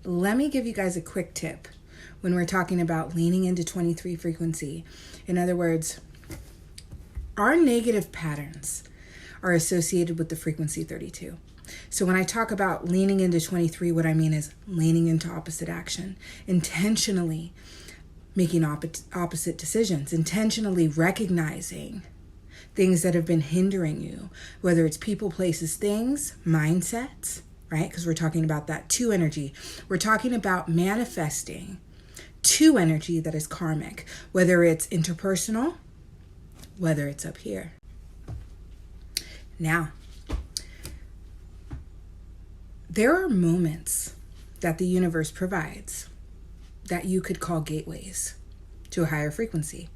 let me give you guys a quick tip when we're talking about leaning into 23 frequency. In other words, our negative patterns are associated with the frequency 32. So when I talk about leaning into 23, what I mean is leaning into opposite action, intentionally making opposite decisions, intentionally recognizing things that have been hindering you, whether it's people, places, things, mindsets, right? Because we're talking about that 2 energy. We're talking about manifesting 2 energy that is karmic, whether it's interpersonal, whether it's up here. Now, there are moments that the universe provides that you could call gateways to a higher frequency.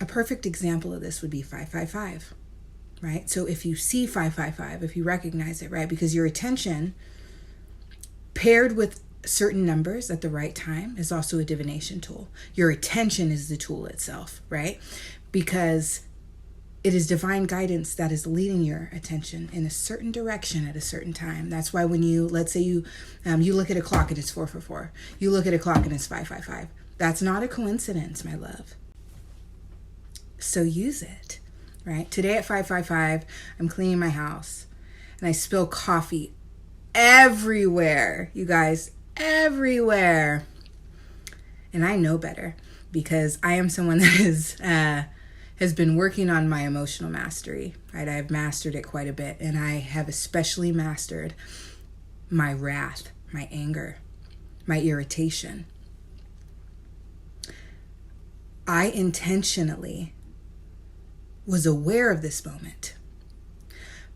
A perfect example of this would be 555, right? So if you see 555, if you recognize it, right? Because your attention paired with certain numbers at the right time is also a divination tool. Your attention is the tool itself, right? Because it is divine guidance that is leading your attention in a certain direction at a certain time. That's why when you, let's say you look at a clock and it's 444. You look at a clock and it's 555. That's not a coincidence, my love. So use it, right? Today at 555, I'm cleaning my house and I spill coffee everywhere, you guys, everywhere. And I know better because I am someone that has been working on my emotional mastery, right? I've mastered it quite a bit, and I have especially mastered my wrath, my anger, my irritation. I intentionally was aware of this moment.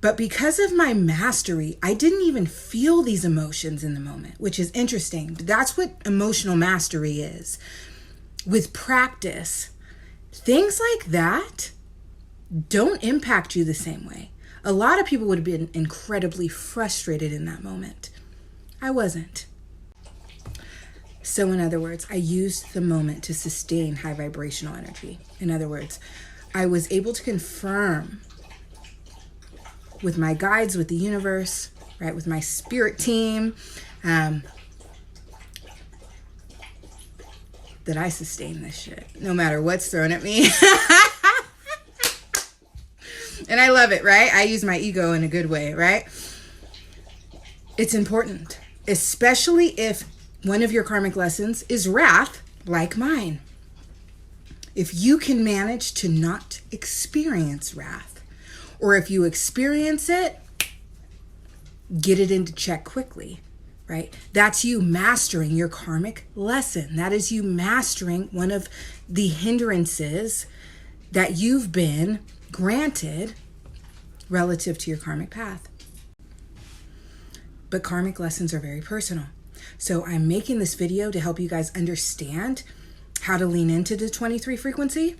But because of my mastery, I didn't even feel these emotions in the moment, which is interesting. That's what emotional mastery is. With practice, things like that don't impact you the same way. A lot of people would have been incredibly frustrated in that moment. I wasn't. So in other words, I used the moment to sustain high vibrational energy. In other words, I was able to confirm with my guides, with the universe, right, with my spirit team, that I sustain this shit, no matter what's thrown at me. And I love it, right? I use my ego in a good way, right? It's important, especially if one of your karmic lessons is wrath, like mine. If you can manage to not experience wrath, or if you experience it, get it into check quickly, right? That's you mastering your karmic lesson. That is you mastering one of the hindrances that you've been granted relative to your karmic path. But karmic lessons are very personal. So I'm making this video to help you guys understand how to lean into the 23 frequency.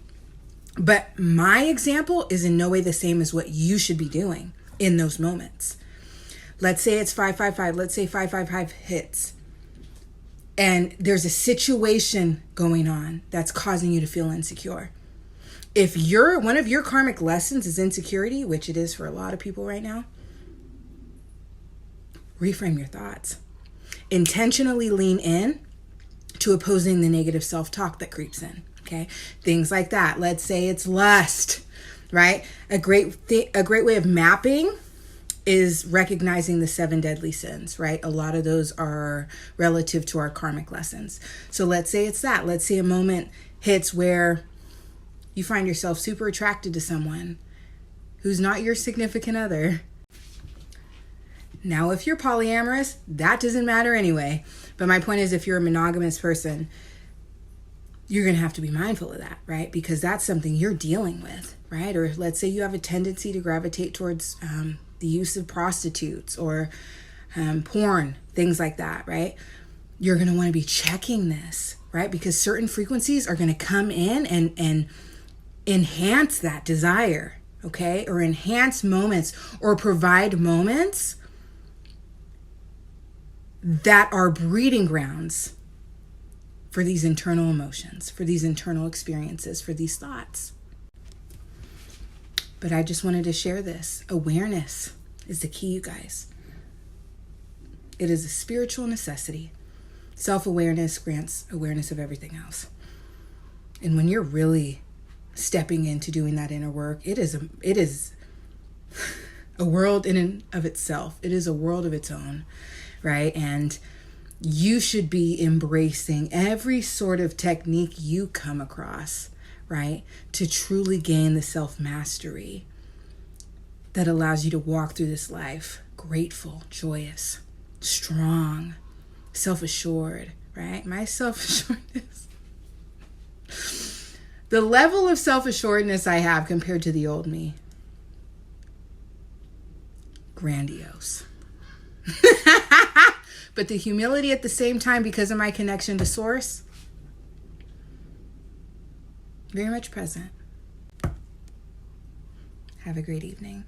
But my example is in no way the same as what you should be doing in those moments. Let's say it's 555. Let's say 555 hits. And there's a situation going on that's causing you to feel insecure. If one of your karmic lessons is insecurity, which it is for a lot of people right now, reframe your thoughts. Intentionally lean in to opposing the negative self-talk that creeps in. Okay, things like that. Let's say it's lust, right? A great way of mapping is recognizing the 7 deadly sins, right? A lot of those are relative to our karmic lessons. So let's say it's that. Let's say a moment hits where you find yourself super attracted to someone who's not your significant other. Now, if you're polyamorous, that doesn't matter anyway. But my point is, if you're a monogamous person, you're going to have to be mindful of that, right? Because that's something you're dealing with, right? Or let's say you have a tendency to gravitate towards the use of prostitutes or porn, things like that, right? You're going to want to be checking this, right? Because certain frequencies are going to come in and enhance that desire, okay? Or enhance moments or provide moments that are breeding grounds for these internal emotions, for these internal experiences, for these thoughts. But I just wanted to share this. Awareness is the key, you guys. It is a spiritual necessity. Self-awareness grants awareness of everything else. And when you're really stepping into doing that inner work, it is a world in and of itself. It is a world of its own, right? And you should be embracing every sort of technique you come across, right? To truly gain the self-mastery that allows you to walk through this life grateful, joyous, strong, self-assured, right? My self-assuredness. The level of self-assuredness I have compared to the old me, grandiose. But the humility at the same time, because of my connection to Source, very much present. Have a great evening.